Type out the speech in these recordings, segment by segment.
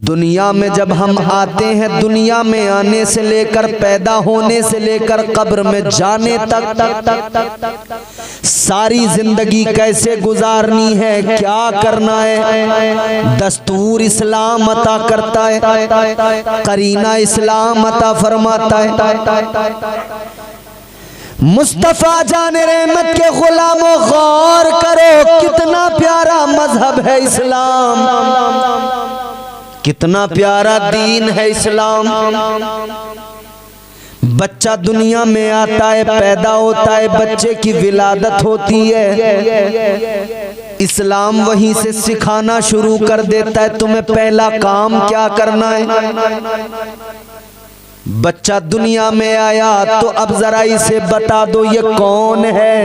दुनिया में जब हम आते हैं, दुनिया में आने से लेकर पैदा होने से लेकर कब्र में जाने तक सारी जिंदगी कैसे गुजारनी है, क्या करना है, दस्तूर इस्लाम अता करता है, करीना इस्लाम अता फरमाता है। मुस्तफा जाने रहमत के गुलामों, गौर करो कितना प्यारा मजहब है इस्लाम, कितना प्यारा दीन है इस्लाम। बच्चा दुनिया में आता है, पैदा होता है, बच्चे की विलादत होती है, इस्लाम वहीं से सिखाना शुरू कर देता है तुम्हें पहला काम क्या करना है। बच्चा दुनिया में आया तो अब जरा इसे बता दो ये कौन है,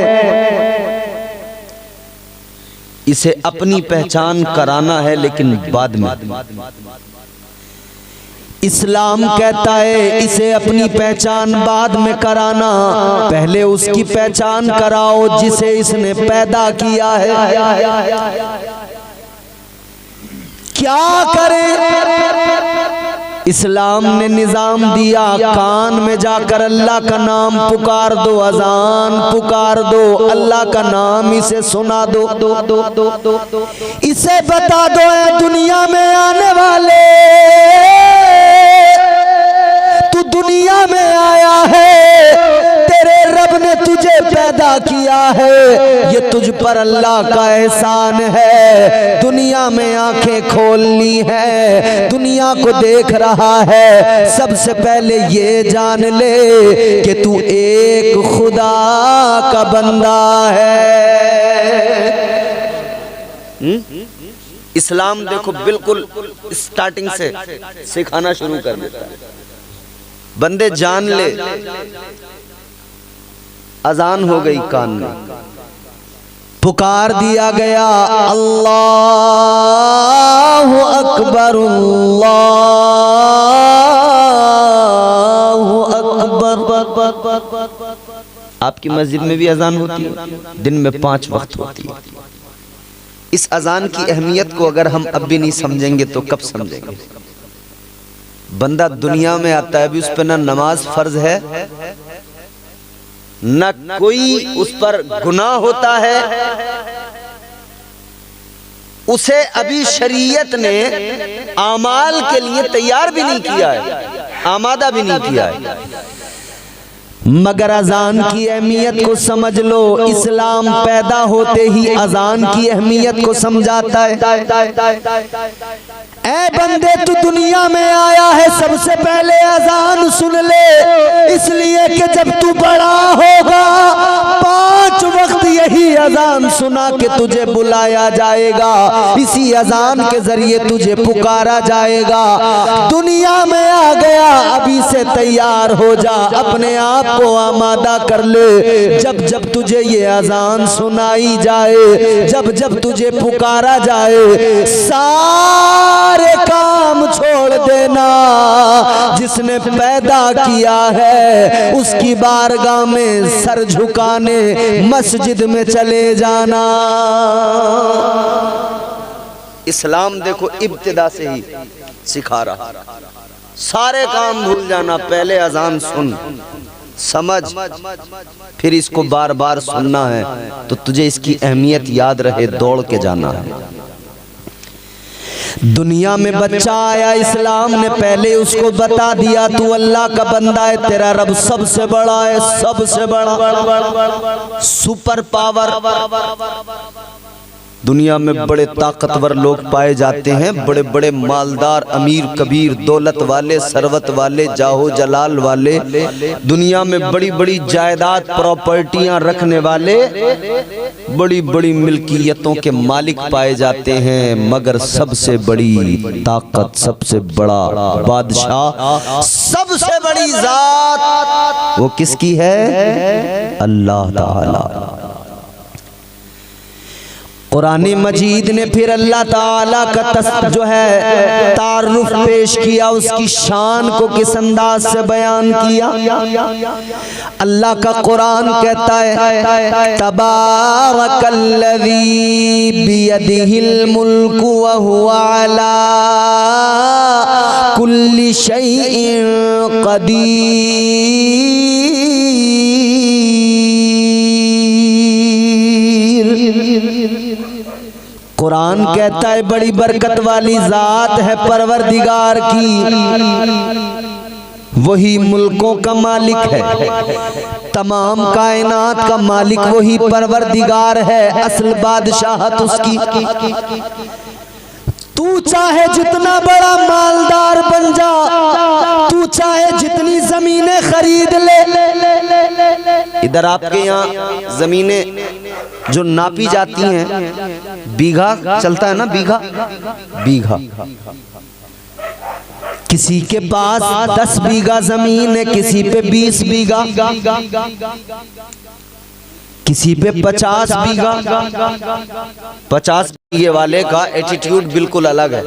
इसे अपनी पहचान कराना है, लेकिन बाद में इस्लाम कहता है इसे अपनी पहचान बाद में कराना, पहले उसकी पहचान कराओ जिसे इसने पैदा किया है। क्या करे, इस्लाम ने निजाम दिया, कान में जाकर अल्लाह का नाम पुकार दो, अजान पुकार दो, अल्लाह का नाम इसे सुना दो, इसे बता दो है दुनिया में आने वाले, तू दुनिया में आया है, तेरे रब ने तुझे पैदा किया है, ये तुझ पर अल्लाह का एहसान है। दुनिया में आंखें खोलनी है, दुनिया को देख रहा है, सबसे पहले ये जान ले कि तू एक खुदा का बंदा है। इस्लाम देखो बिल्कुल स्टार्टिंग से सिखाना शुरू कर देता है, बंदे जान ले। अजान हो गई, कान में पुकार दिया गया, अल्लाहु अकबर अल्लाहु अकबर। आपकी मस्जिद में भी अजान होती है, दिन में 5 वक्त होती है। इस अजान की अहमियत को अगर हम अब भी नहीं समझेंगे तो कब समझेंगे। बंदा दुनिया में आता है, अभी उस पर ना नमाज फर्ज है, न कोई उस पर गुनाह होता है, उसे अभी शरीयत ने आमाल के लिए तैयार भी नहीं किया है, आमादा भी नहीं किया है। मगर अजान की अहमियत को समझ लो, इस्लाम पैदा होते ही अजान की अहमियत को समझाता है। ऐ बंदे तू दुनिया में आया है, सबसे पहले अजान सुन ले, इसलिए कि जब तू बड़ा होगा 5 वक्त यही अजान सुना के तुझे बुलाया जाएगा, इसी अजान के जरिए तुझे पुकारा जाएगा। दुनिया में आ गया, अभी से तैयार हो जा, अपने आप को आमादा कर ले, जब जब तुझे ये अजान सुनाई जाए, जब जब तुझे पुकारा जाए, सारे काम छोड़ देना। जिसने पैदा किया है उसकी बारगाह में सर झुकाने मस्जिद में चले जाना। इस्लाम देखो इब्तिदा से ही सिखा रहा, सारे काम भूल जाना, पहले अजान सुन, समझ, फिर इसको बार बार सुनना है तो तुझे इसकी अहमियत याद रहे, दौड़ के जाना है। दुनिया में बच्चा आया, इस्लाम ने पहले उसको बता दिया तू अल्लाह का बंदा है, तेरा रब सबसे बड़ा है, सबसे बड़ा सुपर पावर। दुनिया में बड़े ताकतवर लोग पाए जाते हैं, बड़े बड़े मालदार, अमीर कबीर, दौलत वाले, सरवत वाले, जाहो जलाल वाले, दुनिया में बड़ी बड़ी जायदाद प्रॉपर्टियां रखने वाले, बड़ी बड़ी मिल्कियतों के मालिक पाए जाते हैं। मगर सबसे बड़ी ताकत, सबसे बड़ा बादशाह, सबसे बड़ी जात वो किसकी है? अल्लाह ताला। कुरान मजीद ने फिर अल्लाह ताला का जो है तारुफ पेश किया, उसकी शान को किस अंदाज से बयान किया। अल्लाह का कुरान कहता है तबारकल्लज़ी बियदिहिल मुल्कु व हुवा अला कुल्ली शैइन कदीर। कुरान कहता है बड़ी बरकत वाली जात है परवरदिगार की, वही मुल्कों का मालिक है, तमाम कायनात का मालिक वही परवरदिगार है, असल बादशाहत उसकी। तू चाहे जितना बड़ा मालदार बन जा, तू चाहे जितनी जमीनें खरीद ले। इधर आपके यहाँ जमीनें जो नापी जाती हैं, बीघा चलता है ना, बीघा बीघा। किसी के पास 10 बीघा जमीन है, किसी पे 20 बीघा, किसी पे 50 बीघा। 50 बीघे वाले का एटीट्यूड बिल्कुल अलग है,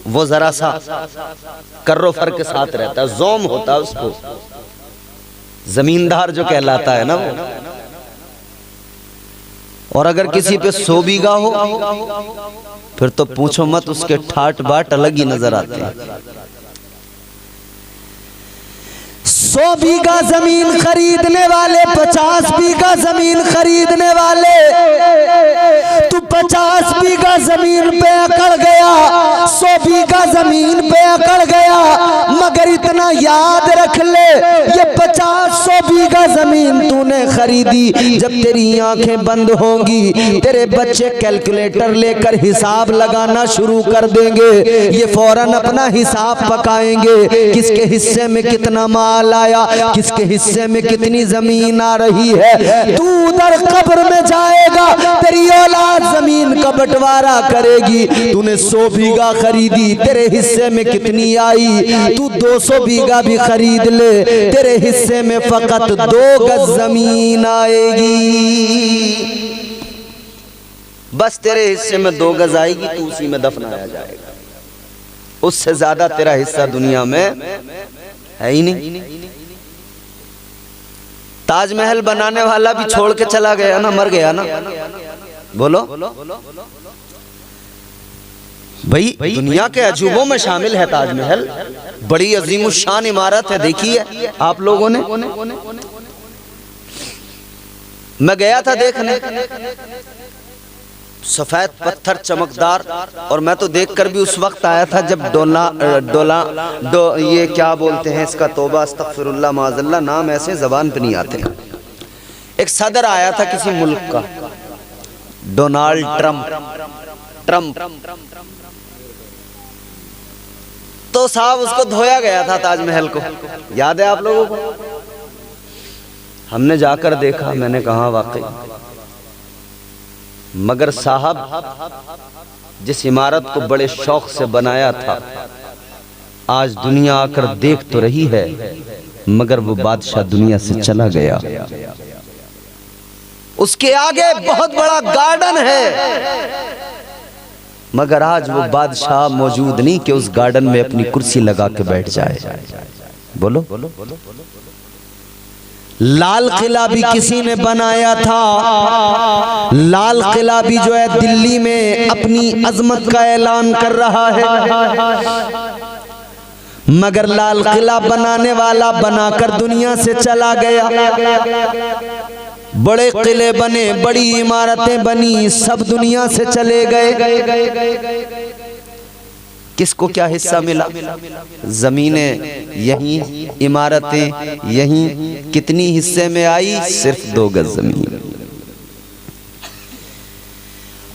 वो जरा सा कर्रो फर के साथ रहता है, जोम होता है उसको, जमींदार जो कहलाता है ना वो। और अगर किसी पे 100 बीघा हो फिर तो पूछो मत, उसके ठाट बाट अलग ही नजर आते हैं। 100 बीघा जमीन खरीदने वाले, 50 बीघा जमीन खरीदने वाले, तू 50 बीघा जमीन पे अकड़ गया, 100 बीघा जमीन पे अकड़ गया, मगर इतना याद रख ले ये 50-100 बीघा जमीन तूने खरीदी, जब तेरी आंखें बंद होंगी तेरे बच्चे कैलकुलेटर लेकर हिसाब लगाना शुरू कर देंगे, ये फौरन अपना हिसाब पकाएंगे, किसके हिस्से में कितना माल आया, किसके हिस्से में कितनी जमीन आ रही है। तू उधर कब्र में जाएगा, तेरी औलाद जमीन का बंटवारा करेगी, तूने 100 बीघा खरीदी, तेरे हिस्से में कितनी आई, तू 200 बीघा भी खरीद ले, तेरे हिस्से में फकत 2 गज जमीन आएगी। बस तेरे हिस्से में 2 गज आएगी, तू उसी में दफनाया जाएगा, उससे ज्यादा तेरा हिस्सा दुनिया में है ही नहीं। ताजमहल बनाने वाला भी छोड़ के चला गया ना, मर गया ना। बोलो भाई, दुनिया के अजूबों में शामिल है ताजमहल, बड़ी अजीमुशान इमारत है, देखिए आप लोगों ने। मैं गया था देखने, सफेद पत्थर चमकदार, और मैं तो देखकर भी उस वक्त आया था जब ये क्या बोलते हैं इसका, तौबा अस्तगफिरुल्लाह माज़ल्लाह, नाम ऐसे जबान पे नहीं आते। एक सदर आया था किसी मुल्क का, डोनाल्ड ट्रम्प। तो साहब उसको धोया गया था ताजमहल को, याद है आप लोगों को? हमने जाकर देखा, मैंने कहा वाकई, मगर साहब जिस इमारत को बड़े शौक से बनाया था, आज दुनिया आकर देख तो रही है, मगर वो बादशाह दुनिया से चला गया। उसके आगे बहुत बड़ा गार्डन है, मगर आज वो बादशाह मौजूद नहीं कि उस गार्डन में अपनी कुर्सी लगा के बैठ जाए। बोलो, लाल किला भी किसी ने बनाया था, लाल किला भी जो है दिल्ली में अपनी अजमत का ऐलान कर रहा है, मगर लाल किला बनाने वाला बनाकर दुनिया से चला गया। बड़े किले बने, बड़ी इमारतें बनी, सब दुनिया से चले गए। किसको क्या हिस्सा मिला? जमीनें यहीं, इमारतें यहीं, कितनी हिस्से में आई? सिर्फ 2 गज जमीन।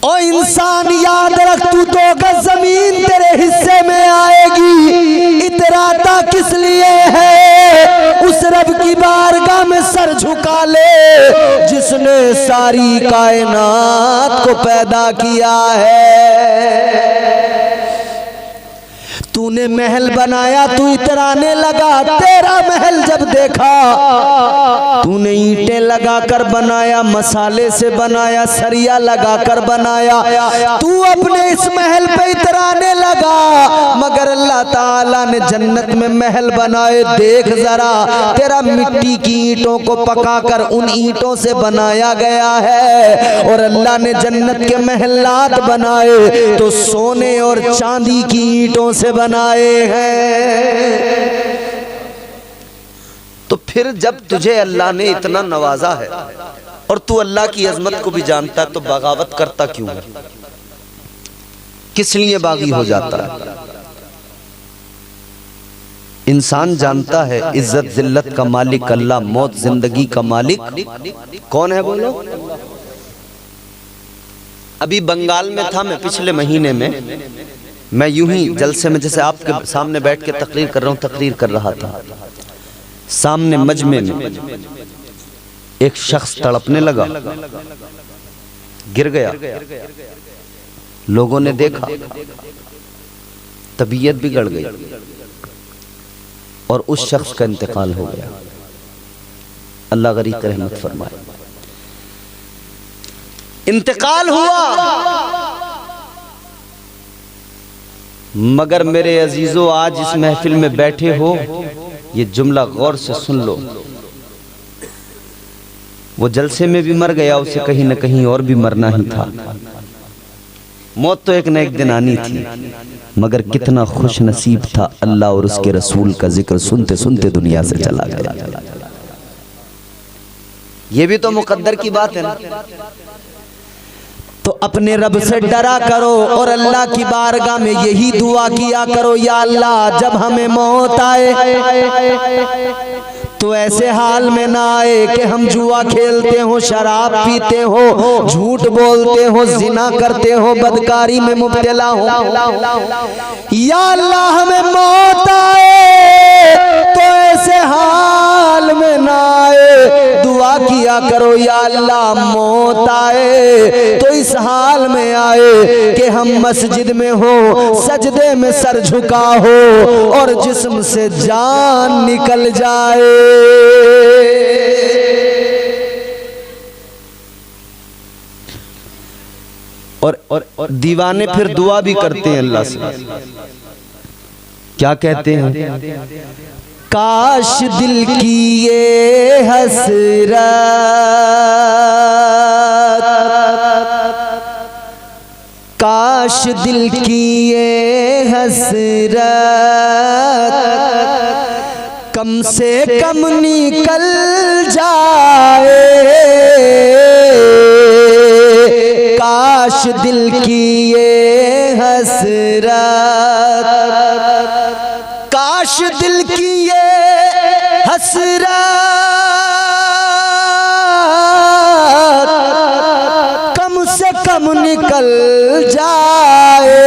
ओ इंसान याद रख, तू 2 गज जमीन तेरे हिस्से में आएगी, इतराता किस लिए है? उस रब की बारगाह में सर झुका ले जिसने सारी कायनात को पैदा किया है। तूने महल बनाया, तू इतराने लगा, तेरा महल जब देखा, तूने ईंटें लगाकर बनाया, मसाले से बनाया, सरिया लगाकर बनाया, तू अपने इस महल पे इतराने लगा, मगर अल्लाह ताला ने जन्नत में महल बनाए, देख जरा तेरा मिट्टी की ईंटों को पकाकर उन ईंटों से बनाया गया है, और अल्लाह ने जन्नत के महलात बनाए तो सोने और चांदी की ईंटों से बनाए हैं। तो फिर जब तुझे अल्लाह ने इतना नवाजा है और तू अल्लाह की अजमत को भी जानता है, तो बगावत करता क्यों है? किस लिए बागी हो जाता है? इंसान जानता है इज्जत जिल्लत का मालिक अल्लाह, मौत जिंदगी का मालिक कौन है? बोलो। अभी बंगाल में था मैं पिछले महीने में, मैं यूं ही जलसे में जैसे आपके सामने बैठ के तकरीर कर रहा हूं, तकरीर कर रहा था। सामने मजमे में एक शख्स तड़पने लगा, गिर गया। लोगों ने देखा, तबीयत बिगड़ गई और उस शख्स का इंतकाल हो गया। अल्लाह गरीब रहमत फरमाए। इंतकाल हुआ, मगर मेरे अजीजों आज इस महफिल में बैठे हो, ये जुमला गौर से सुन लो। वो जलसे में भी मर गया, उसे कहीं न कहीं और भी मरना ही था। मौत तो एक न एक दिन आनी थी, मगर कितना खुश नसीब था, अल्लाह और उसके रसूल का जिक्र सुनते सुनते दुनिया से चला गया। ये भी तो मुकद्दर की बात है ना। तो अपने रब से डरा करो और अल्लाह की बारगाह में यही दुआ किया करो, या अल्लाह जब हमें मौत आए तो ऐसे हाल में ना आए कि हम जुआ खेलते हो, शराब पीते हो, झूठ बोलते हो, जिना करते हो, बदकारी में मुब्तला हो। या अल्लाह हमें मौत आए तो ऐसे हाल में ना आए, दुआ किया करो या अल्लाह मौत आए तो इस हाल में आए कि हम मस्जिद में हो, सजदे में सर झुका हो और जिस्म से जान निकल जाए। और दीवाने फिर दुआ भी करते हैं अल्लाह से, क्या कहते हैं? काश दिल की ये हसरत, काश दिल की ये हसरत कम से कम निकल जाए, काश दिल की ये हसरत, काश दिल की ये हसरत कम से कम निकल जाए,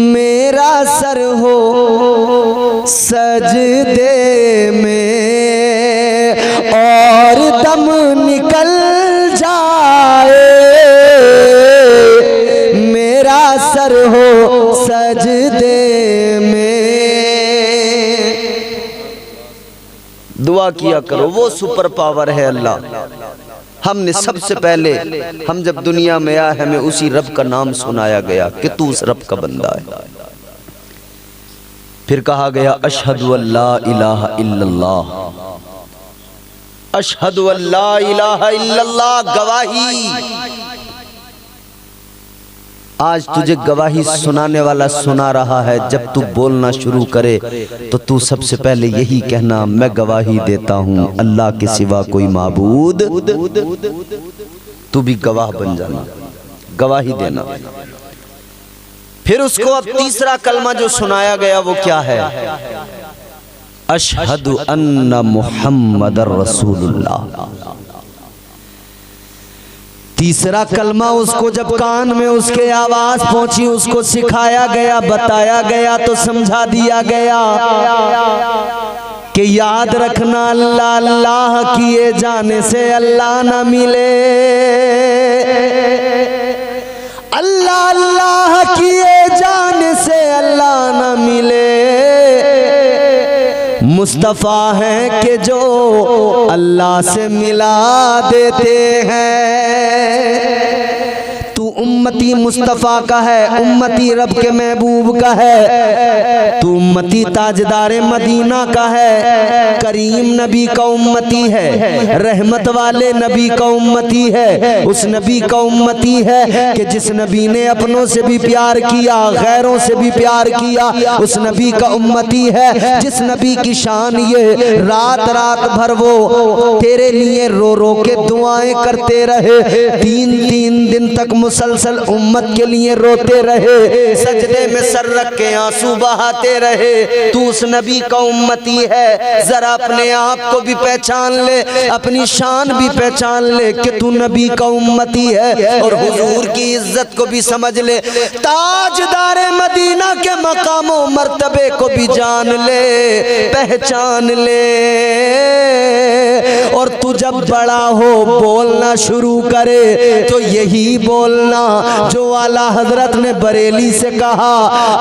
मेरा सर हो सजदे में और दम निकल जाए, मेरा सर हो सजदे में। दुआ किया करो, वो सुपर पावर है अल्लाह। हमने सबसे पहले हम जब दुनिया में आए हमें उसी रब का नाम सुनाया गया कि तू उस रब का बंदा है। फिर कहा गया अशहदु अल्ला इलाहा इल्लल्लाह, अशहदु अल्ला इलाहा इल्लल्लाह, गवाही। आज तुझे गवाही सुनाने वाला सुना रहा है। जब तू बोलना शुरू करे तो तू सबसे पहले यही कहना, मैं गवाही देता हूं अल्लाह के सिवा कोई माबूद। तू भी गवाह बन जाना, गवाही देना। फिर उसको अब तीसरा कलमा जो सुनाया गया वो क्या है? अशहदु अन्ना मुहम्मदर रसूलुल्लाह। तीसरा कलमा उसको जब कान में उसके आवाज पहुंची, उसको सिखाया गया, बताया गया, तो समझा दिया गया कि याद रखना अल्लाह अल्लाह किए जाने से अल्लाह ना मिले, अल्लाह अल्लाह किए जाने से अल्लाह ना मिले। मुस्तफा हैं कि जो अल्लाह से मिला देते हैं, तू उम्मती मुस्तफ़ा का है, उम्मती रब के महबूब का है, तू उम्मती ताजदार मदीना का है, करीम नबी का उम्मती है, रहमत वाले नबी का उम्मती है, उस नबी का उम्मती है कि जिस नबी ने अपनों से भी प्यार किया, गैरों से भी प्यार किया, उस नबी का उम्मती है, जिस नबी की शान ये रात रात भर वो तेरे लिए रो रो के दुआएं करते रहे, 3-3 दिन तक मुसलसल उम्मत के लिए रोते रहे, सजदे में सर रख के आंसू बहाते रहे, तू उस नबी का उम्मती है। जरा अपने आप को भी पहचान ले, अपनी शान भी पहचान ले कि तू नबी का उम्मती है, और हुजूर की इज्जत को भी समझ ले, ताजदार मदीना के मकामों मर्तबे को भी जान ले, पहचान ले। और तू जब बड़ा हो बोलना शुरू करे तो यही बोलना जो आला हजरत ने बरेली से कहा,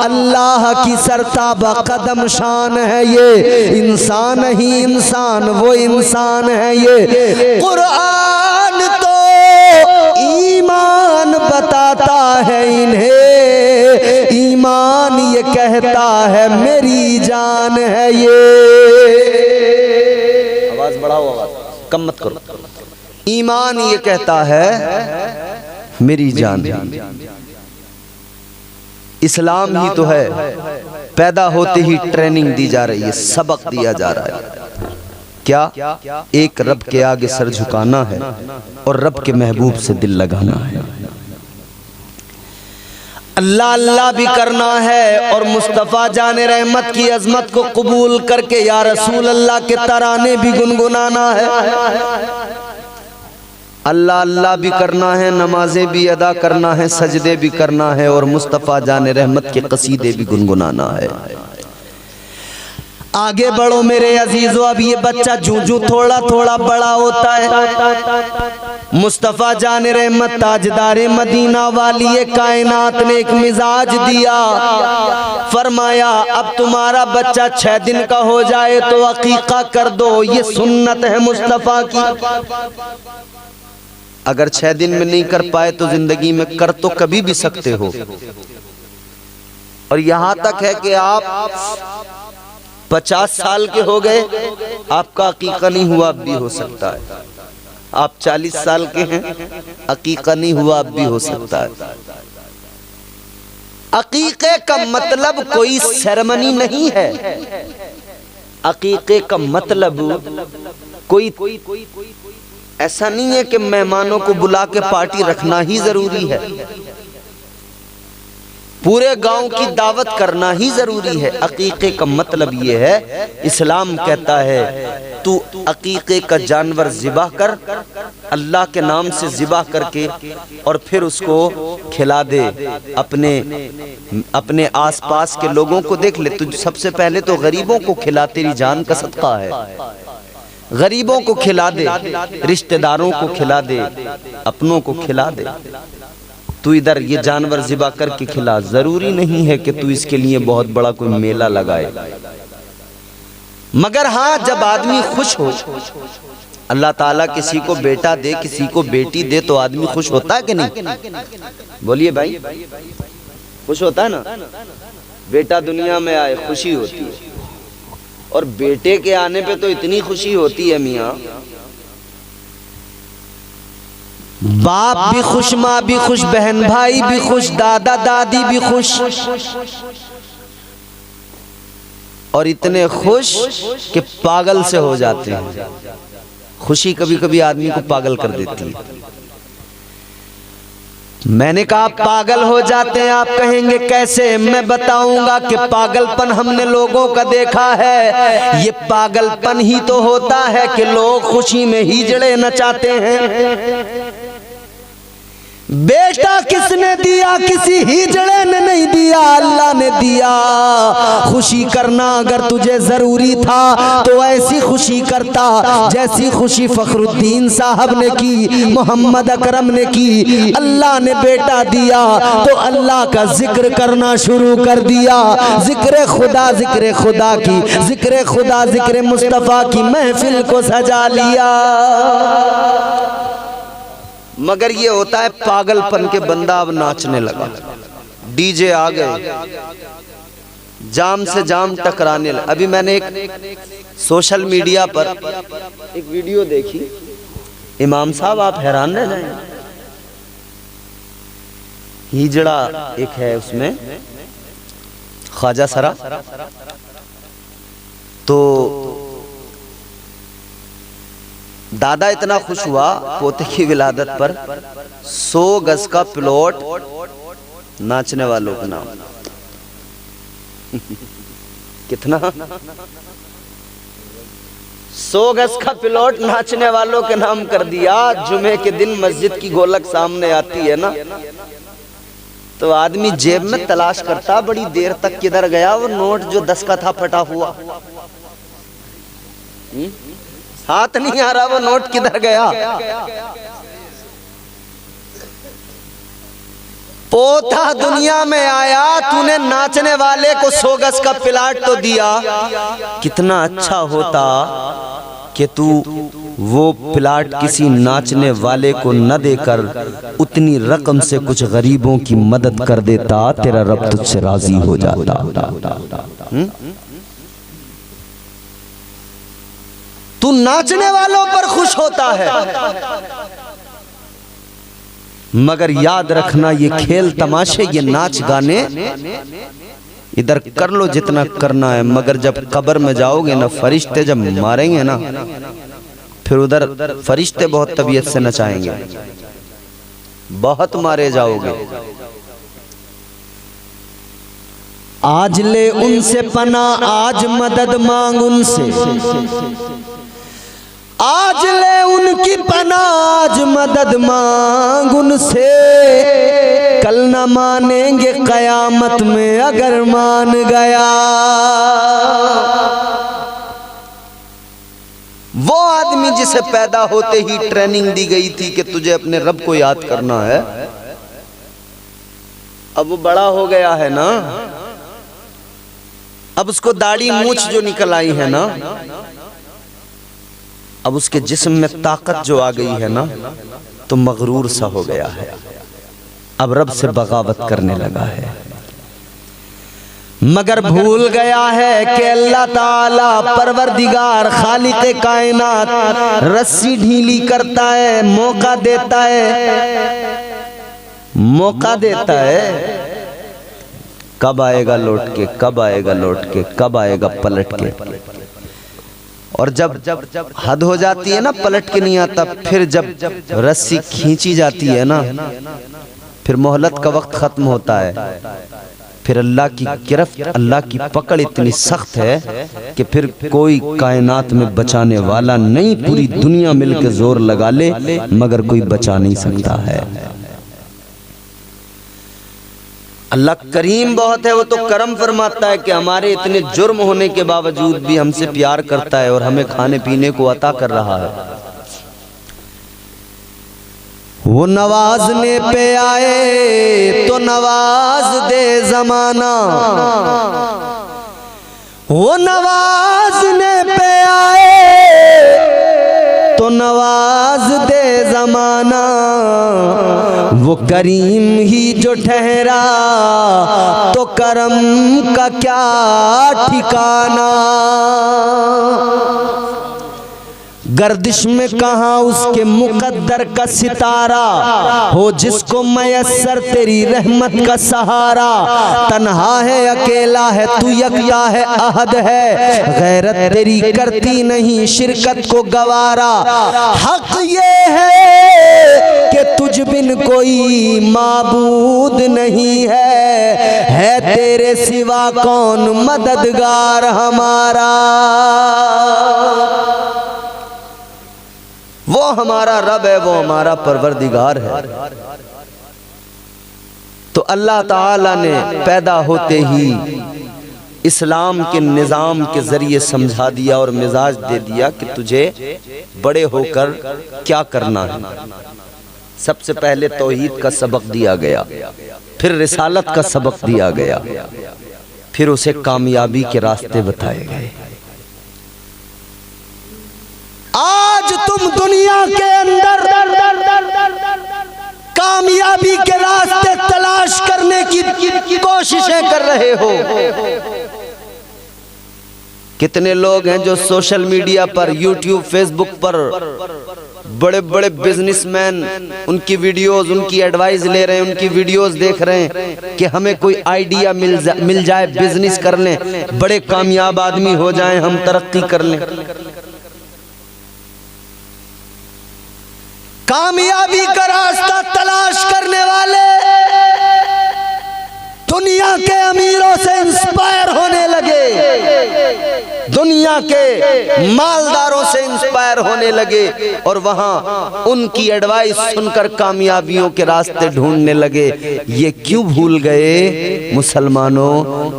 अल्लाह की सरताबा कदम शान है ये, इंसान ही इंसान वो इंसान है ये, कुरान तो ईमान बताता है इन्हें, ईमान ये कहता है मेरी जान है ये। आवाज बढ़ाओ, आवाज कम मत करो। ईमान ये कहता है मेरी जान। इस्लाम ही तो है, पैदा होते ही ट्रेनिंग दी जा रही है, सबक दिया जा रहा है। क्या? एक रब के आगे सर झुकाना है और रब के महबूब से दिल लगाना है। अल्लाह अल्लाह भी करना है और मुस्तफ़ा जाने रहमत की अजमत को कबूल करके या रसूल अल्लाह के तराने भी गुनगुनाना है। अल्लाह अल्लाह भी करना है, नमाजें भी अदा करना है, सजदे भी करना है, और मुस्तफ़ा जाने रहमत के कसीदे भी गुनगुनाना है। आगे बढ़ो मेरे अजीजों, अब ये बच्चा जूं जूं थोड़ा थोड़ा बड़ा होता है, मुस्तफ़ा जान रहमत ताजदार मदीना वाली ये कायनात ने एक मिजाज दिया, फरमाया अब तुम्हारा बच्चा 6 दिन का हो जाए तो अकीका कर दो, ये सुन्नत है मुस्तफ़ा की। अगर 6 दिन में नहीं कर पाए तो जिंदगी में कर तो कभी भी सकते हो। और यहां तक है कि आप 50 साल के हो गए, आपका अकीका नहीं हुआ, अब भी हो सकता है। आप 40 साल के हैं, अकीका नहीं हुआ, अब भी हो सकता है। अकीके का मतलब कोई सेरेमनी नहीं है, अकीके का मतलब कोई ऐसा नहीं है कि मेहमानों को बुला के पार्टी रखना ही जरूरी है, पूरे गांव की दावत करना ही जरूरी है। अकीके का मतलब ये है, इस्लाम कहता है तू अकीके का जानवर ज़िबा कर, अल्लाह के नाम से ज़िबा करके, और फिर उसको खिला दे। अपने आसपास के लोगों को देख ले, तू सबसे पहले तो गरीबों को खिला, तेरी जान का सदका है। गरीबों को खिला दे, रिश्तेदारों को खिला दे, अपनों को खिला दे। तू इधर ये जानवर ज़िबा करके खिला, जरूरी नहीं है कि तू इसके लिए बहुत बड़ा कोई मेला लगाए, मगर हाँ जब आदमी खुश हो, अल्लाह ताला किसी को बेटा दे, किसी को बेटी दे, तो आदमी खुश होता है कि नहीं? बोलिए भाई, खुश होता है ना? बेटा दुनिया में आए खुशी होती है, और बेटे के आने पे तो इतनी खुशी होती है मियाँ, बाप भी खुश, माँ भी खुश, बहन भाई भी खुश, दादा दादी भी खुश, और इतने खुश कि पागल से हो जाते हैं। खुशी कभी कभी आदमी को पागल कर देती है। मैंने कहा पागल हो जाते हैं, आप कहेंगे कैसे? मैं बताऊंगा कि पागलपन हमने लोगों का देखा है, ये पागलपन ही तो होता है कि लोग खुशी में हिजड़े नचाते हैं। बेटा किसने दिया? किसी हिजड़े ने नहीं दिया, अल्लाह ने दिया। खुशी करना अगर तुझे जरूरी था तो ऐसी खुशी करता जैसी खुशी फखरुद्दीन साहब ने की, मोहम्मद अकरम ने की। अल्लाह ने बेटा दिया तो अल्लाह का जिक्र करना शुरू कर दिया, जिक्र खुदा की, जिक्र खुदा, जिक्र मुस्तफ़ा की महफिल को सजा लिया। मगर ये होता है पागलपन के बंदा अब नाचने लगा, डीजे आ गए, जाम से जाम टकराने लगा। अभी मैंने एक सोशल मीडिया पर एक वीडियो देखी, इमाम साहब आप हैरान रह जाएंगे। हिजड़ा एक है, उसमें ख्वाजा सरा, तो दादा इतना खुश हुआ पोते की विलादत पर, 100 गज का प्लॉट नाचने वालों का नाम। कितना? 100 गज का प्लॉट नाचने वालों के नाम कर दिया। जुमे के दिन मस्जिद की गोलक सामने आती है ना, तो आदमी जेब में तलाश करता बड़ी देर तक, किधर गया वो नोट जो 10 का था फटा हुआ। हाथ नहीं आ रहा वो नोट किधर गया। पोता दुनिया में आया, तूने नाचने वाले को 100 गज का प्लाट तो दिया। कितना अच्छा होता कि तू वो प्लाट किसी नाचने वाले को न देकर उतनी रकम से कुछ गरीबों की मदद कर देता, तेरा रब तुझसे राजी हो जाता। तू नाचने वालों पर खुश होता है, मगर याद रखना ये खेल तमाशे, ये नाच गाने इधर कर लो जितना करना है, मगर जब कब्र में जाओगे ना, फरिश्ते जब मारेंगे ना, फिर उधर फरिश्ते बहुत तबीयत से नचाएंगे, बहुत मारे जाओगे। आज ले उनसे पना, आज मदद मांग उनसे, आज ले उनकी पना, आज मदद मांग उनसे, कल न मानेंगे कयामत में अगर मान गया। वो आदमी जिसे पैदा होते ही ट्रेनिंग दी गई थी कि तुझे अपने रब को याद करना है, अब वो बड़ा हो गया है ना, अब उसको दाढ़ी मूछ जो निकल आई है ना, अब उसके जिस्म में ताकत जो आ गई है ना, तो मगरूर सा हो गया है, अब रब से बगावत करने लगा है। मगर भूल गया है कि अल्लाह ताला परवरदिगार खालिक़े कायनात रस्सी ढीली करता है, मौका देता है, मौका देता है। कब आएगा लौट के, कब आएगा लौट के, कब आएगा पलट के। और जब हद हो जाती है ना, पलट के नहीं आता, फिर जब रस्सी खींची जाती है ना, फिर मोहलत का वक्त खत्म होता है, फिर अल्लाह की गिरफ्त, अल्लाह की पकड़ इतनी सख्त है कि फिर कोई कायनात में बचाने वाला नहीं, पूरी दुनिया मिलकर जोर लगा ले मगर कोई बचा नहीं सकता है। अल्लाह करीम बहुत है, वो तो करम फरमाता है कि हमारे इतने जुर्म होने के बावजूद भी हमसे प्यार करता है और हमें खाने पीने को अता कर रहा है। वो नवाजने पे आए तो नवाज दे जमाना, वो नवाजने पे आए तो नवाज दे जमाना, वो करीम ही जो ठहरा तो करम का क्या ठिकाना। गर्दिश में कहाँ उसके मुकद्दर का सितारा हो, जिसको मयस्सर तेरी रहमत का सहारा। तन्हा है, अकेला है, तू यकता है, अहद है, गैरत तेरी करती नहीं शिरकत को गवारा। हक ये है कि तुझ बिन कोई माबूद नहीं है तेरे सिवा कौन मददगार हमारा। वो हमारा रब है, वो हमारा परवरदिगार है। तो अल्लाह ताला ने पैदा होते ही इस्लाम के निज़ाम के जरिए समझा दिया और मिजाज दे दिया कि तुझे बड़े होकर क्या करना है। सबसे पहले तौहीद का सबक दिया गया, फिर रिसालत का सबक दिया गया, फिर उसे कामयाबी के रास्ते बताए गए। आज तुम दुनिया के अंदर कामयाबी के रास्ते तलाश करने की कोशिशें कर रहे हो। कितने लोग हैं जो सोशल मीडिया पर, यूट्यूब, फेसबुक पर बड़े बड़े बिजनेसमैन उनकी वीडियोस, उनकी एडवाइस ले रहे हैं, उनकी वीडियोस देख रहे हैं कि हमें कोई आइडिया मिल जाए, बिजनेस कर लें, बड़े कामयाब आदमी हो जाएं, हम तरक्की कर लें। कामयाबी का रास्ता तलाश करने वाले दुनिया के अमीरों से इंस्पायर होने लगे, दुनिया के मालदारों से इंस्पायर होने लगे और वहां उनकी एडवाइस सुनकर कामयाबियों के रास्ते ढूंढने लगे। ये क्यों भूल गए मुसलमानों,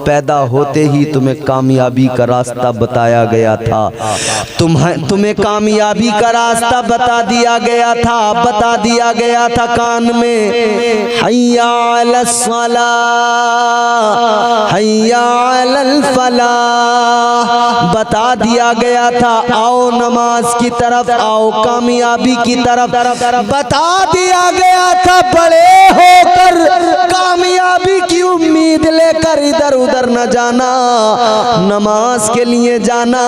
पैदा होते ही तुम्हें कामयाबी का रास्ता बताया गया था, तुम्हें कामयाबी का रास्ता बता दिया गया था कान में, हैया अलस सलाह हैया अलल फलाह, बता दिया गया था आओ नमाज की तरफ, आओ कामयाबी की तरफ, बता दिया गया था बड़े होकर कामयाबी की उम्मीद लेकर इधर उधर न जाना, नमाज के लिए जाना,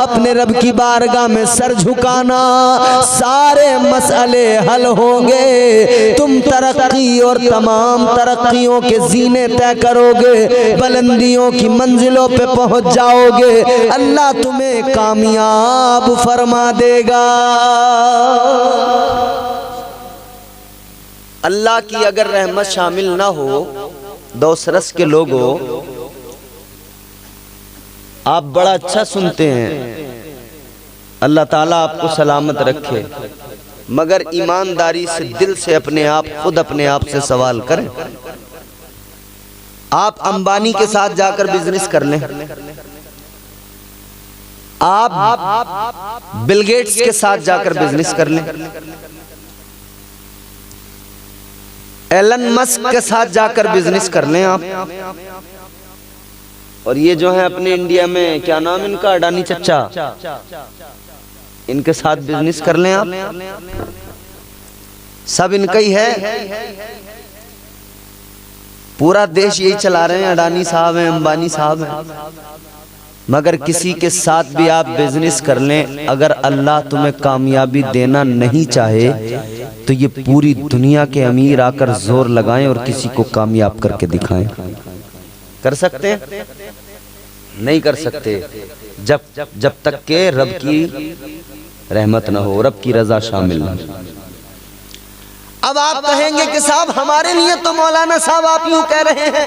अपने रब की बारगाह में सर झुकाना, सारे मसले हल होंगे, तुम तरक्की और तमाम तरक्कियों के जीने तय करोगे, बुलंदियों की मंजिलों पे पहुंच जाओगे, अल्लाह तुम्हें कामयाब फरमा देगा। अल्लाह की अगर रहमत शामिल ना हो, दोसरस के लोगों, आप बड़ा अच्छा सुनते हैं, अल्लाह ताला आपको सलामत रखे, मगर ईमानदारी से दिल से खुद अपने आप से सवाल करें। आप अंबानी के साथ जाकर बिजनेस कर लें, आप बिल गेट्स के साथ जाकर बिजनेस कर लें, एलन मस्क के साथ जाकर बिजनेस कर लें आप, और ये जो है अपने इंडिया में क्या नाम इनका, अडानी चच्चा, इनके साथ बिजनेस कर लें आप, सब इनका ही है, पूरा देश यही चला रहे हैं, अडानी साहब हैं, अंबानी साहब हैं, मगर किसी के साथ भी आप बिजनेस कर लें, अगर अल्लाह तुम्हें कामयाबी देना नहीं चाहे तो ये पूरी दुनिया के अमीर आकर जोर लगाएं और किसी को कामयाब करके दिखाएं। कर सकते हैं? नहीं कर सकते जब तक के रब की रहमत ना हो, रब की रजा शामिल ना हो। अब आप कहेंगे कि साहब हमारे लिए तो मौलाना साहब आप यूं कह रहे हैं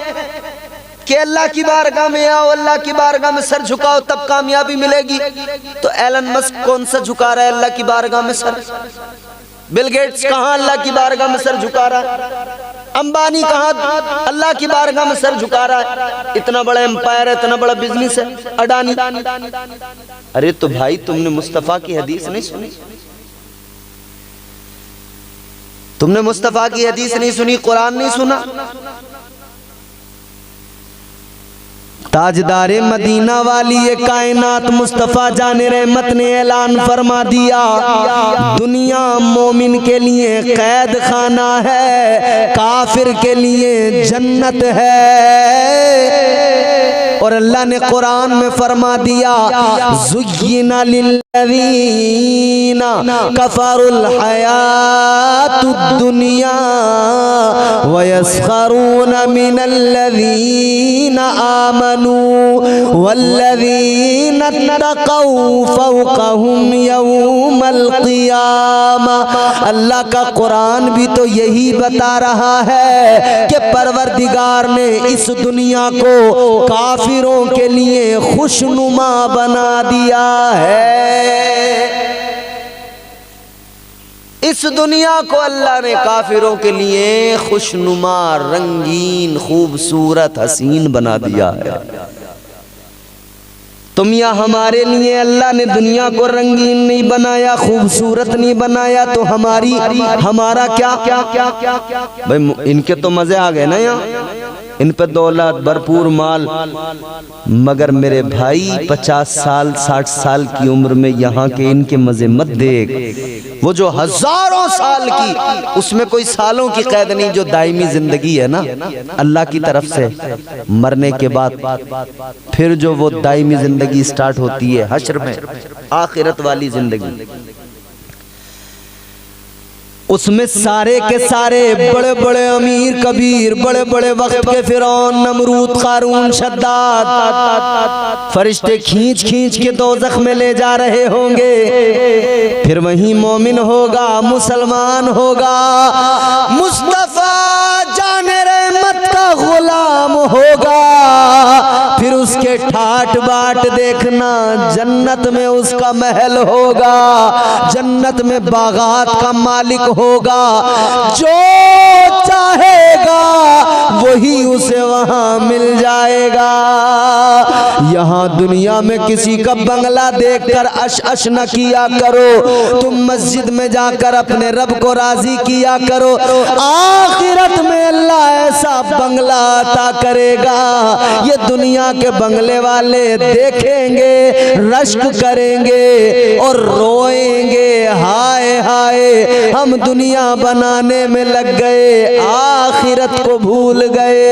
कि अल्लाह की बारगाह में आओ, अल्लाह की बारगाह में सर झुकाओ तब कामयाबी मिलेगी। तो एलन मस्क कौन सा झुका रहा है अल्लाह की बारगाह में सर? बिल गेट्स कहाँ अल्लाह की बारगाह में सर झुका रहा है? अंबानी कहाँ अल्लाह की बारगाह में सर झुका रहा है? इतना बड़ा एम्पायर है, इतना बड़ा बिजनेस है अडानी। अरे तो भाई तुमने मुस्तफा की हदीस नहीं सुनी, तुमने मुस्तफा की हदीस नहीं सुनी, कुरान नहीं सुना। ताजदारे मदीना वाली ये कायनात मुस्तफा जाने रहमत ने ऐलान फरमा दिया, दुनिया मोमिन के लिए कैद खाना है, काफिर के लिए जन्नत है। और अल्लाह ने कुरान में फरमा दिया, ज़ुय्यिना लिल्लज़ीना कफ़रुल हयातुद दुनिया व यस्खरूना मिनल्लज़ीना आमनू वल्लज़ीना तक़ौ फ़ौक़हुम यौमल क़ियामा। अल्लाह का कुरान भी तो यही बता रहा है कि परवरदिगार ने इस दुनिया को काफिरों के लिए खुशनुमा बना दिया है। इस दुनिया को अल्लाह ने काफिरों के लिए खुशनुमा, रंगीन, खूबसूरत, हसीन बना दिया है। तुम या हमारे लिए अल्लाह ने दुनिया को रंगीन नहीं बनाया, खूबसूरत नहीं बनाया, तो हमारा क्या भाई? इनके तो मजे आ गए ना यहाँ। इन पे दौलत, भरपूर माल, मगर मेरे भाई 50 साल 60 साल की उम्र में यहाँ के इनके मजे मत देख। वो जो हजारों साल की, उसमें कोई सालों की कैद नहीं, जो दायमी जिंदगी है ना अल्लाह की तरफ से, मरने के बाद फिर जो वो दायमी जिंदगी स्टार्ट होती है हश्र में, आखिरत वाली जिंदगी, उसमें सारे के सारे बड़े बड़े अमीर कबीर, बड़े बड़े वक्त के फिरौन, नमरूद, कारून, शद्दाद, फरिश्ते खींच खींच के दोज़ख में ले जा रहे होंगे। फिर वहीं मोमिन होगा, मुसलमान होगा, मुस्तफा जाने रहमत का गुलाम होगा। फिर उसके ठाट बाट देखना, जन्नत में उसका महल होगा, जन्नत में बागात का मालिक होगा, जो चाहेगा वही उसे वहां मिल जाएगा। यहाँ दुनिया में किसी का बंगला देखकर अश अश न किया करो, तुम मस्जिद में जाकर अपने रब को राजी किया करो। आखिरत में अल्लाह ऐसा बंगला अता करेगा, ये दुनिया के बंगले वाले देखेंगे, रश्क करेंगे और रोएंगे, हाय हाय हम दुनिया बनाने में लग गए, आखिरत को भूल गए।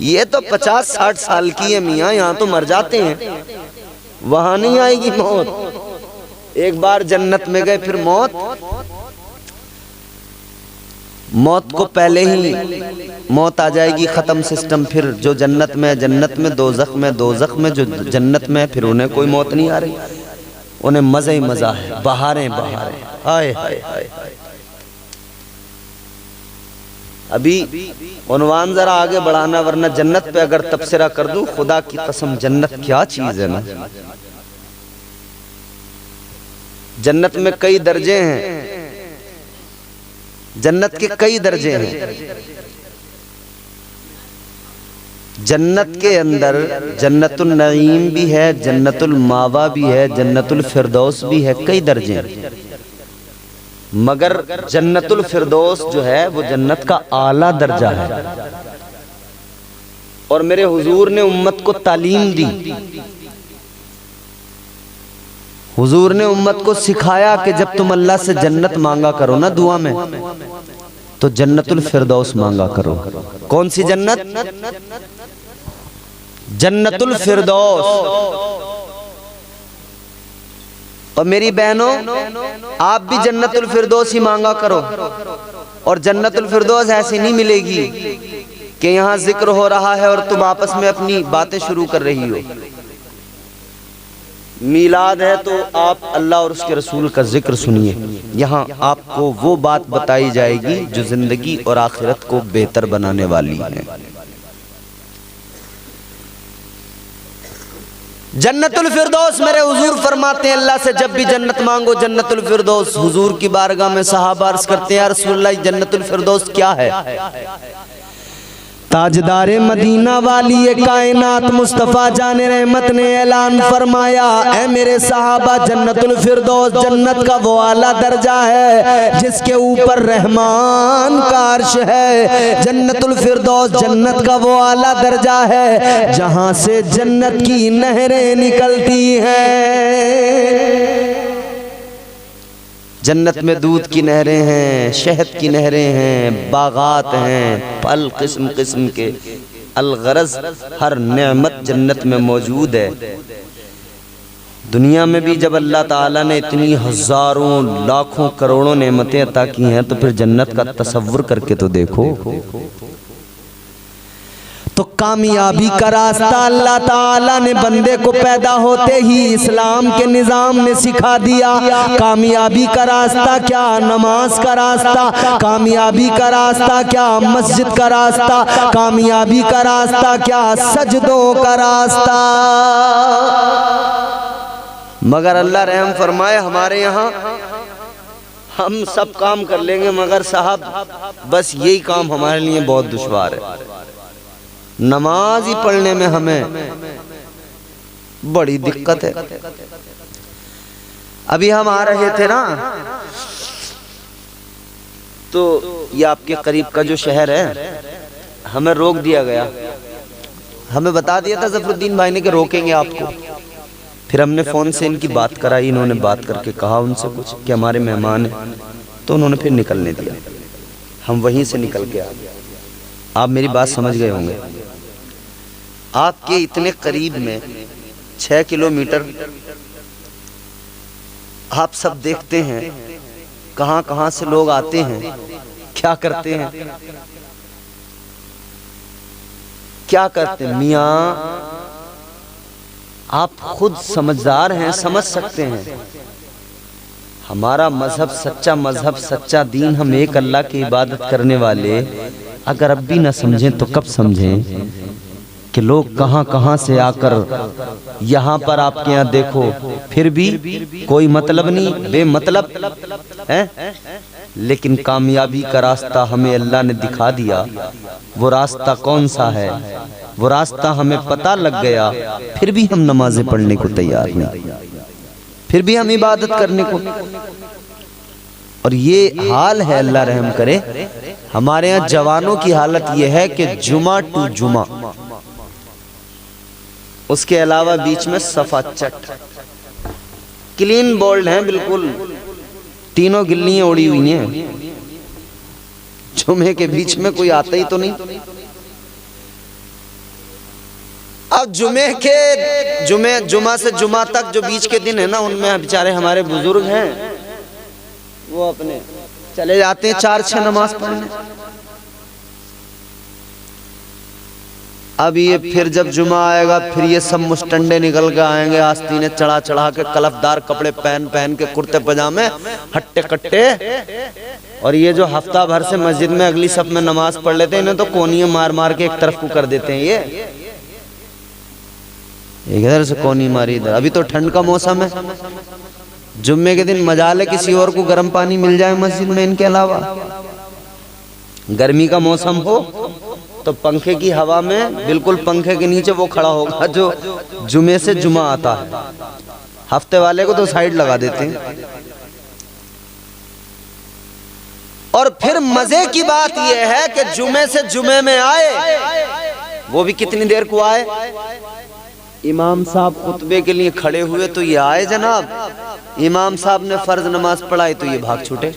ये तो 50-60 साल की है मियाँ, यहाँ तो मर जाते हैं, वहां नहीं आएगी मौत। एक बार जन्नत में गए, फिर मौत को पहले ही मौत आ जाएगी, खत्म सिस्टम। फिर जो जन्नत में जन्नत में, दोज़ख में दोज़ख में, जो जन्नत में फिर उन्हें कोई मौत नहीं आ रही, उन्हें मजा ही मजा है, बहारें बहारें, हाय हाय हाय। अभी उन्वान जरा आगे बढ़ाना, वरना जन्नत पे अगर तबसरा कर दूं, खुदा की कसम जन्नत क्या चीज है ना। जन्नत में कई दर्जे हैं, जन्नत के कई दर्जे हैं। जन्नत के अंदर जन्नतुल नईम भी है, जन्नतुल मावा भी है, जन्नतुल फिरदौस भी है, कई दर्जे हैं। मगर जन्नतुल फिरदौस जो है वो जन्नत का आला दर्जा है। और मेरे हुजूर ने उम्मत को तालीम दी, हुजूर ने उम्मत को सिखाया कि जब तुम अल्लाह से जन्नत मांगा करो ना दुआ में, तो जन्नतुल फिरदौस मांगा करो। कौन सी जन्नत? जन्नतुल फिरदौस। और मेरी बहनों, आप भी जन्नतुल फिरदौस ही मांगा करो। और जन्नतुल फिरदौस ऐसी नहीं मिलेगी कि यहाँ जिक्र हो रहा है और तुम आपस में अपनी बातें शुरू कर रही हो। मीलाद है तो आप अल्लाह और उसके रसूल का जिक्र सुनिए। यहाँ आपको वो बात बताई जाएगी जो जिंदगी और आखिरत को बेहतर बनाने वाली है। जन्नतुल फिरदौस, मेरे हुजूर फरमाते हैं अल्लाह से जब भी जन्नत मांगो जन्नतुल फिरदौस। हुजूर की बारगाह में सहाबा अर्ज करते हैं, या रसूलल्लाह जन्नतुल फिरदौस क्या है? ताजदारे मदीना वाली ये कायनात मुस्तफ़ा जाने रहमत ने ऐलान फरमाया, ऐ मेरे सहाबा, जन्नतुल फिरदौस जन्नत का वो आला दर्जा है जिसके ऊपर रहमान का अर्श है। जन्नतुल फिरदौस जन्नत का वो आला दर्जा है जहां से जन्नत की नहरें निकलती हैं। जन्नत में दूध की नहरें हैं, शहद की नहरें हैं, बागात हैं, फल किस्म किस्म के, अलगरज हर नेमत जन्नत में मौजूद है। दुनिया में भी जब अल्लाह ताला ने इतनी हजारों लाखों करोड़ों नेमतें अता की हैं, तो फिर जन्नत का तसव्वुर करके तो देखो। तो कामयाबी का रास्ता अल्लाह ताला ने बंदे को पैदा होते ही इस्लाम के निज़ाम ने सिखा दिया। कामयाबी का रास्ता क्या? नमाज का रास्ता। कामयाबी का रास्ता क्या? मस्जिद का रास्ता। कामयाबी का रास्ता क्या? सजदों का रास्ता। मगर अल्लाह रहम फरमाए, हमारे यहाँ हम सब काम कर लेंगे, मगर साहब बस यही काम हमारे लिए बहुत दुश्वार है। नमाज ही पढ़ने में हमें बड़ी दिक्कत है। अभी हम आ रहे थे ना, तो ये आपके करीब का जो शहर है, हमें रोक दिया गया, हमें बता दिया था ज़फरुद्दीन भाई ने कि रोकेंगे आपको। फिर हमने फ़ोन से इनकी बात कराई, इन्होंने बात करके कहा उनसे कुछ कि हमारे मेहमान हैं, तो उन्होंने फिर निकलने दिया। हम वहीं से निकल के आ गए। आप मेरी बात समझ गए होंगे। आपके इतने करीब में 6 किलोमीटर आप सब देखते हैं, कहाँ कहाँ से लोग आते हैं, क्या करते हैं, क्या करते हैं। मियाँ आप खुद समझदार हैं, समझ सकते हैं। हमारा मजहब सच्चा मजहब, सच्चा दीन, हम एक अल्लाह की इबादत करने वाले अगर अब भी ना समझें तो कब समझें कि लोग कहाँ कहाँ से आकर यहाँ पर आपके यहाँ देखो, फिर भी कोई मतलब नहीं, बेमतलब है। लेकिन कामयाबी का रास्ता हमें अल्लाह ने दिखा दिया। वो रास्ता कौन सा है, वो रास्ता हमें पता लग गया, फिर भी हम नमाजें पढ़ने को तैयार नहीं, फिर भी हम इबादत करने को। और ये हाल है, अल्लाह रहम करे, हमारे यहाँ जवानों की हालत ये है कि जुमा टू जुमा, उसके अलावा बीच में सफा चट, क्लीन बोल्ड हैं बिल्कुल, तीनों गिल्लियां उड़ी हुई हैं। जुमे के बीच में कोई आता ही तो नहीं। अब जुमा से जुमा तक जो बीच के दिन है ना, उनमें बेचारे हमारे बुजुर्ग हैं, वो अपने चले जाते हैं 4-6 नमाज पढ़ने। अब ये फिर जब जुमा आएगा, फिर ये सब मुस्टंडे निकल के आएंगे, आस्तीनें चढ़ा चढ़ा के, कलफदार कपड़े पहन पहन के, कुर्ते पजामे, हट्टे कट्टे। और ये जो हफ्ता भर से मस्जिद में अगली सब में नमाज पढ़ लेते हैं, इन्हें तो कोनियां मार मार के एक तरफ को कर देते हैं। ये इधर से कोनी मारी इधर। अभी तो ठंड का मौसम है, जुम्मे के दिन मजाल है किसी और को गर्म पानी मिल जाए मस्जिद में इनके अलावा। गर्मी का मौसम हो तो पंखे की हवा में, बिल्कुल पंखे के नीचे वो खड़ा होगा जो जुमे से जुमा आता है। हफ्ते वाले को तो साइड लगा देते हैं। और फिर मजे की बात यह है कि जुमे से जुमे में आए, वो भी कितनी देर को आए। इमाम साहब खुतबे के लिए खड़े हुए तो ये आए जनाब, इमाम साहब ने फर्ज नमाज पढ़ाई तो ये भाग छूटे,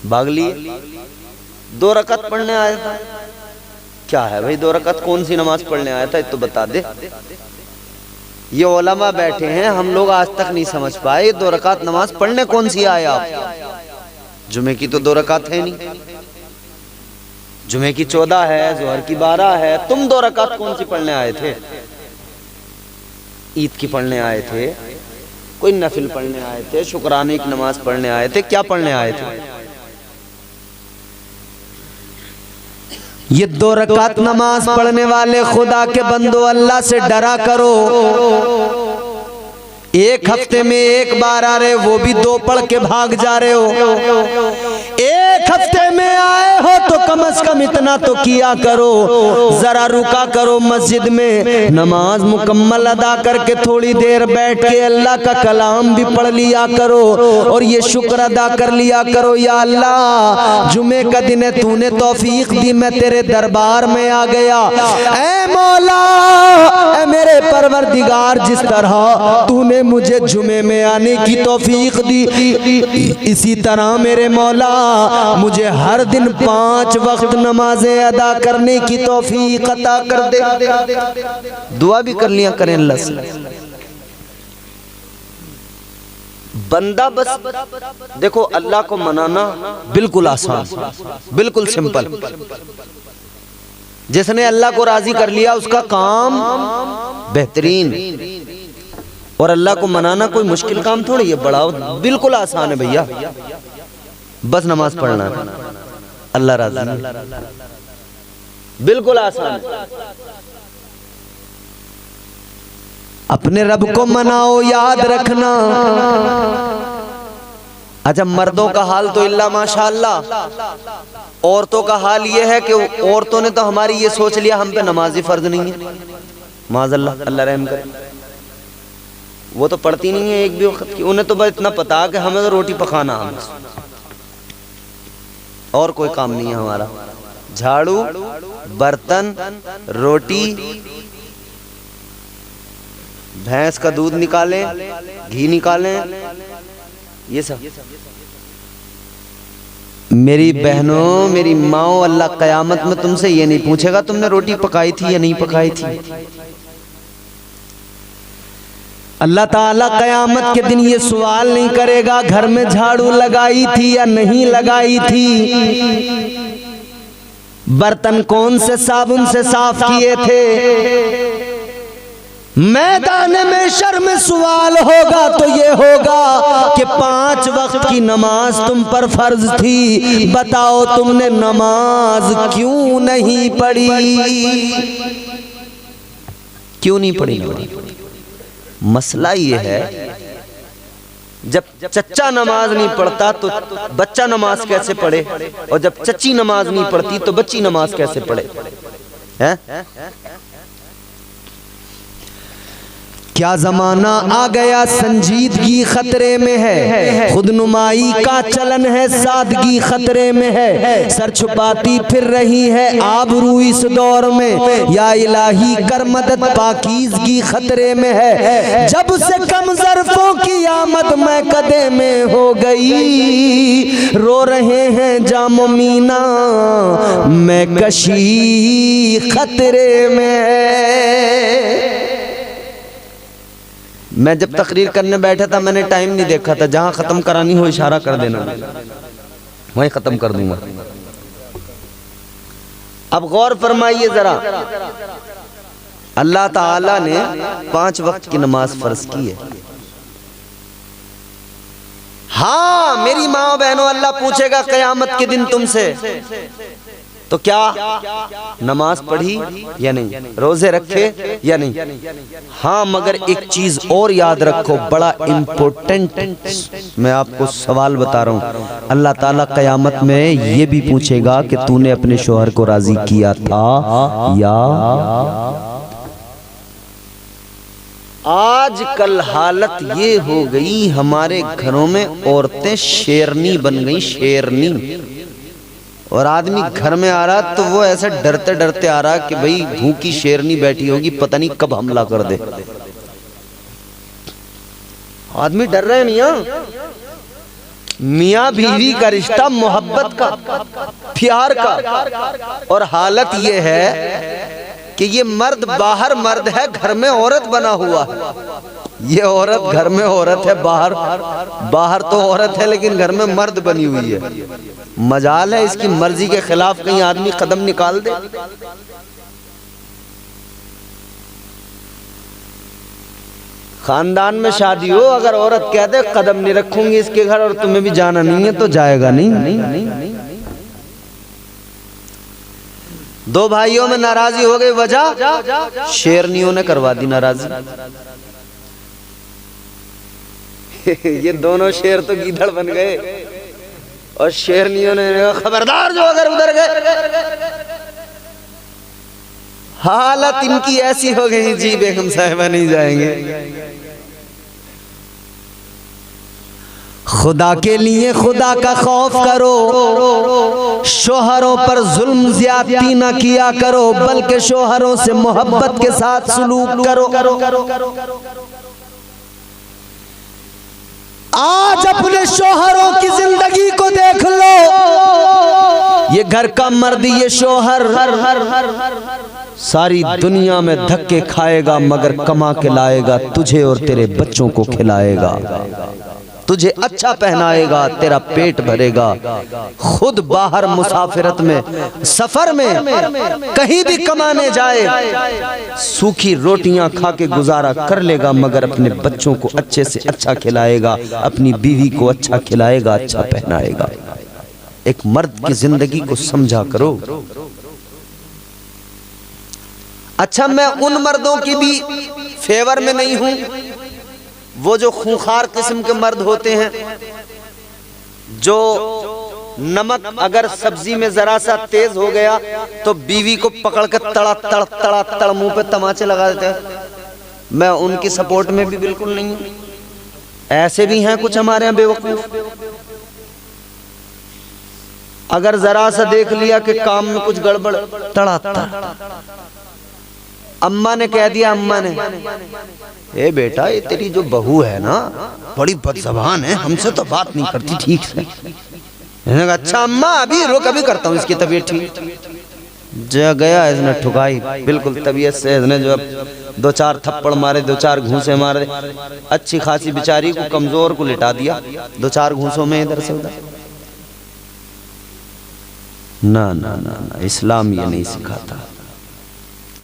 भाग लिए। 2 रकात पढ़ने आया था। क्या है भाई 2 रकात, कौन सी नमाज पढ़ने आया था, ये तो बता दे। ये उलमा बैठे हैं, हम लोग आज तक नहीं समझ पाए 2 रकात नमाज पढ़ने कौन सी आए आप। जुमे की तो 2 रकात है नहीं, जुमे की 14 है, जोहर की 12 है। तुम 2 रकात कौन सी पढ़ने आए थे? ईद की पढ़ने आए थे, कोई नफिल पढ़ने आए थे, शुक्राने की नमाज पढ़ने आए थे, क्या पढ़ने आए थे? ये 2 रकात नमाज पढ़ने वाले खुदा के बंदो, अल्लाह से डरा करो। एक हफ्ते में 1 बार आ रहे, वो भी 2 पढ़ के भाग जा रहे हो। एक हफ्ते में आए हो तो कम से कम इतना तो किया करो, जरा रुका करो मस्जिद में, नमाज मुकम्मल अदा करके थोड़ी देर बैठ के अल्लाह का कलाम भी पढ़ लिया करो। और ये शुक्र अदा कर लिया करो, या अल्लाह जुमे का दिन है, तूने तौफीक दी, मैं तेरे दरबार में आ गया। ऐ मौला, ऐ मेरे परवरदिगार, जिस तरह तूने मुझे जुमे में आने की तौफीक दी, इसी तरह मेरे मौला मुझे हर दिन 5 वक्त नमाजें अदा करने की तौफीक अता कर दे। दुआ भी कर लिया करें अल्लाह से। बंदा बस देखो, अल्लाह को मनाना बिल्कुल आसान, बिल्कुल सिंपल। जिसने अल्लाह को राजी कर लिया उसका काम बेहतरीन। और अल्लाह को मनाना कोई मुश्किल काम थोड़ी है, बड़ा बिल्कुल आसान है भैया। बस नमाज पढ़ना है, अल्लाह राजी, बिल्कुल आसान है। अपने रब को मनाओ, याद रखना। अच्छा, मर्दों का हाल तो इल्ला माशाअल्लाह, औरतों का हाल ये है कि औरतों ने तो हमारी ये सोच लिया हम पे नमाज ही फर्ज नहीं है। माज़अल्लाह, अल्लाह रहम करे। वो तो पढ़ती नहीं है एक भी वक्त की, उन्हें तो बस इतना पता कि हमें तो रोटी पकाना, हम और कोई काम नहीं है हमारा। झाड़ू, बर्तन, रोटी, भैंस का दूध निकालें, घी निकालें, ये सब। मेरी बहनों, मेरी माओ, अल्लाह कयामत में तुमसे ये नहीं पूछेगा तुमने रोटी पकाई थी या नहीं पकाई थी। अल्लाह ताला कयामत के दिन ये सवाल नहीं करेगा घर में झाड़ू लगाई थी या नहीं लगाई थी, बर्तन कौन से साबुन से साफ किए थे। मैदान में शर्म सवाल होगा तो ये होगा कि 5 वक्त की नमाज तुम पर फर्ज थी, बताओ तुमने नमाज क्यों नहीं पढ़ी, क्यों नहीं पढ़ी। मसला ये है, जब चच्चा नमाज नहीं पढ़ता तो बच्चा नमाज कैसे पढ़े, और जब चच्ची नमाज नहीं पढ़ती तो बच्ची नमाज कैसे पढ़े हैं? क्या जमाना आ गया, संजीदगी खतरे में है, खुदनुमाई का चलन है, सादगी खतरे में है, सर छुपाती फिर रही है आबरू इस दौर में, या इलाही कर मदद पाकीज़गी खतरे में है। जब से कम ज़र्फ़ों की आमद मैं कदे में हो गई, रो रहे हैं जामो मीना मैं कशी खतरे में है। मैं जब तकरीर करने बैठा था मैंने टाइम नहीं देखा था, जहां खत्म करानी हो इशारा कर देना, वहीं खत्म कर दूंगा। अब गौर फरमाइए जरा, अल्लाह ताला ने 5 वक्त की नमाज फर्ज की है। हाँ मेरी माँ बहनों, अल्लाह पूछेगा कयामत के दिन तुमसे, तो क्या नमाज पढ़ी या नहीं, रोजे रखे या नहीं। हाँ मगर एक चीज और याद रखो, बड़ा इम्पोर्टेंट मैं आपको सवाल बता रहा हूँ, अल्लाह ताला कयामत में ये भी पूछेगा कि तूने अपने शोहर को राजी किया था या। आजकल हालत ये हो गई, हमारे घरों में औरतें शेरनी बन गई, शेरनी। और आदमी घर में आ रहा तो वो ऐसे डरते डरते आ रहा कि भाई भूखी शेरनी बैठी होगी, पता नहीं कब हमला कर दे। आदमी डर रहे हैं। मियाँ बीवी का रिश्ता मोहब्बत का, प्यार का, और हालत ये है कि ये मर्द बाहर मर्द है, घर में औरत बना हुआ है। ये औरत घर में औरत है, बाहर तो औरत है लेकिन घर में मर्द बनी हुई है। मजाल है इसकी मर्जी के खिलाफ कहीं आदमी कदम निकाल दे। खानदान में शादी हो, अगर औरत कह दे कदम नहीं रखूंगी इसके घर और तुम्हें भी जाना नहीं है, तो जाएगा नहीं। 2 भाइयों में नाराजी हो गई, वजह शेरनियों ने करवा दी नाराजी। ये दोनों शेर तो गीदड़ बन गए, और शेरनियों ने खबरदार जो अगर उधर गए। हालत इनकी ऐसी हो गई, जी बेगम साहिबा नहीं जाएंगे। खुदा के लिए खुदा का खौफ करो, शोहरों पर जुल्म ज्यादती न किया करो, बल्कि शोहरों से मोहब्बत के साथ सलूक करो। आज अपने शोहरों की जिंदगी को देख लो, ये घर का मर्द, ये शोहर सारी दुनिया में धक्के खाएगा मगर कमा के लाएगा, तुझे और तेरे बच्चों को खिलाएगा, तुझे अच्छा पहनाएगा, तेरा पेट भरेगा। खुद बाहर मुसाफिरत में, सफर में, कहीं भी कमाने जाए, सूखी रोटियां खा के गुजारा कर लेगा मगर अपने बच्चों को अच्छे से अच्छा खिलाएगा, अपनी बीवी को अच्छा खिलाएगा, अच्छा पहनाएगा। एक मर्द की जिंदगी को समझा करो। अच्छा मैं उन मर्दों की भी फेवर में नहीं हूं, वो जो खूंखार किस्म के मर्द होते हैं, जो नमक अगर सब्जी में जरा सा तेज हो गया तो बीवी को पकड़ के तड़ा मुंह पे तमाचे लगा देते हैं। मैं उनकी सपोर्ट में भी बिल्कुल नहीं हूं। ऐसे भी हैं कुछ हमारे यहाँ बेवकूफ। अगर जरा सा देख लिया कि काम में कुछ गड़बड़, तड़ाता। अम्मा ने कह दिया, अम्मा ने, ए बेटा ये तेरी जो बहू है ना बड़ी बदज़बान है, हमसे तो बात नहीं करती ठीक से। मैंने कहा अच्छा अम्मा अभी रुक, अभी करता हूँ इसकी तबीयत ठीक। जो गया इसने ठुकाई बिल्कुल तबीयत से, इसने जो 2-4 थप्पड़ मारे, 2-4 घूंसे मारे, अच्छी खासी बेचारी को कमजोर को लिटा दिया 2-4 घूंसों में इधर से उधर। ना ना ना ना, इस्लाम ये नहीं सिखाता।